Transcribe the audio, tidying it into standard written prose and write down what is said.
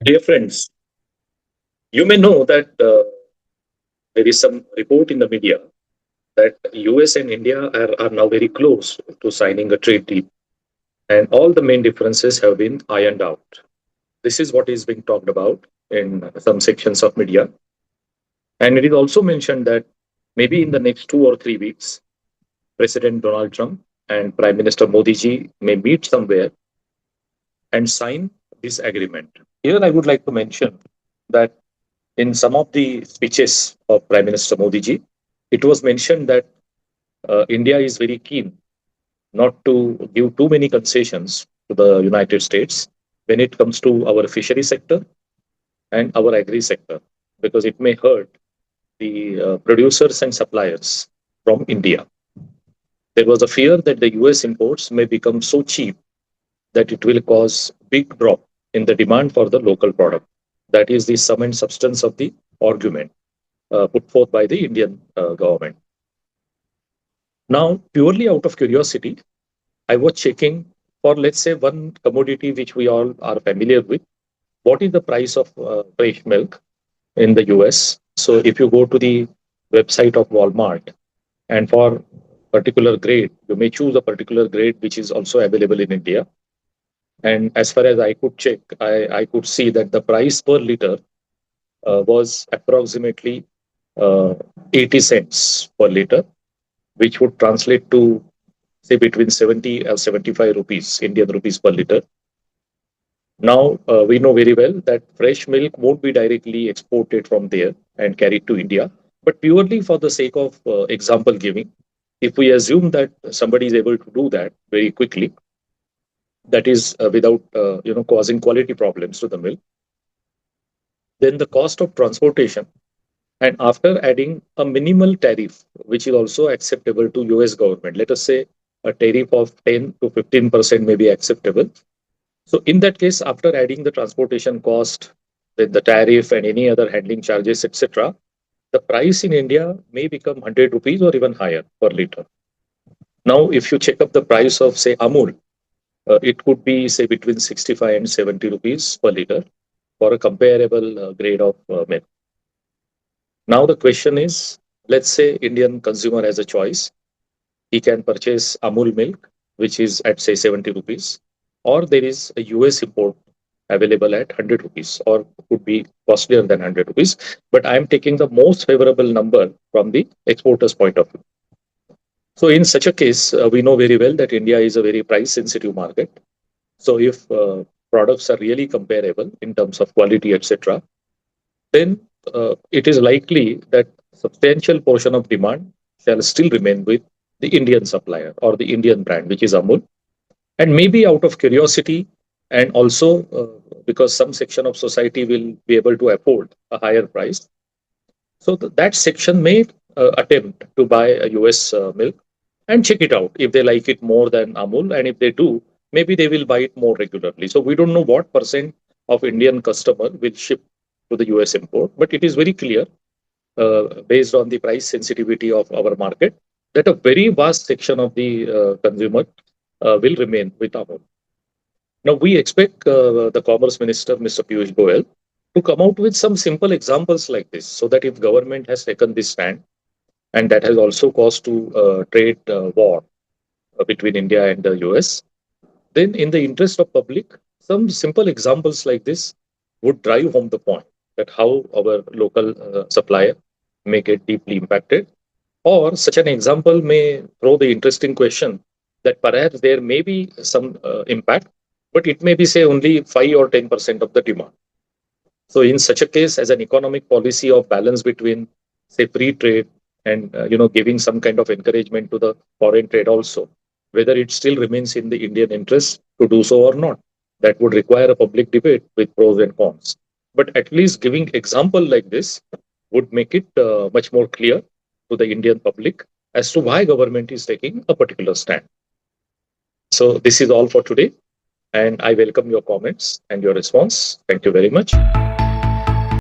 Dear friends, you may know that there is some report in the media that US and India are now very close to signing a trade deal, and all the main differences have been ironed out. This is what is being talked about in some sections of media. And it is also mentioned that maybe in the next 2 or 3 weeks, President Donald Trump and Prime Minister Modi ji may meet somewhere and sign this agreement. Here, I would like to mention that in some of the speeches of Prime Minister Modi ji, it was mentioned that India is very keen not to give too many concessions to the United States when it comes to our fishery sector and our agri sector, because it may hurt the producers and suppliers from India. There was a fear that the US imports may become so cheap that it will cause big drop in the demand for the local product. That is the sum and substance of the argument put forth by the Indian government. Now, purely out of curiosity, I was checking for, let's say, one commodity which we all are familiar with. What is the price of fresh milk in the US? So, if you go to the website of Walmart and for particular grade, you may choose a particular grade which is also available in India. And as far as I could check, I could see that the price per liter was approximately uh, 80 cents per liter, which would translate to say between 70 or 75 rupees, Indian rupees per liter. Now, we know very well that fresh milk won't be directly exported from there and carried to India. But purely for the sake of example giving, if we assume that somebody is able to do that very quickly, that is without causing quality problems to the milk, then the cost of transportation and after adding a minimal tariff, which is also acceptable to US government, let us say a tariff of 10 to 15% may be acceptable. So in that case, after adding the transportation cost, then the tariff and any other handling charges, etc., the price in India may become 100 rupees or even higher per liter. Now, if you check up the price of, say, Amul, it could be, say, between 65 and 70 rupees per liter for a comparable grade of milk. Now, the question is, let's say Indian consumer has a choice. He can purchase Amul milk, which is at, say, 70 rupees, or there is a US import available at 100 rupees, or could be costlier than 100 rupees. But I'm taking the most favorable number from the exporter's point of view. So, in such a case, we know very well that India is a very price sensitive market. So, if products are really comparable in terms of quality, etc., then it is likely that substantial portion of demand shall still remain with the Indian supplier or the Indian brand, which is Amul. And maybe out of curiosity, and also because some section of society will be able to afford a higher price, so that section may attempt to buy a US milk and check it out if they like it more than Amul. And if they do, maybe they will buy it more regularly. So we don't know what percent of Indian customer will ship to the US import, but it is very clear based on the price sensitivity of our market that a very vast section of the consumer will remain with Amul. Now, we expect the Commerce Minister, Mr. Piyush Goyal, to come out with some simple examples like this so that if government has taken this stand and that has also caused to trade war between India and the US, then in the interest of public, some simple examples like this would drive home the point that how our local supplier may get deeply impacted. Or such an example may throw the interesting question that perhaps there may be some impact, but it may be, say, only 5 or 10% of the demand. So, in such a case, as an economic policy of balance between, say, free trade and giving some kind of encouragement to the foreign trade also, whether it still remains in the Indian interest to do so or not, that would require a public debate with pros and cons. But at least giving example like this would make it much more clear to the Indian public as to why government is taking a particular stand. So this is all for today, and I welcome your comments and your response. Thank you very much.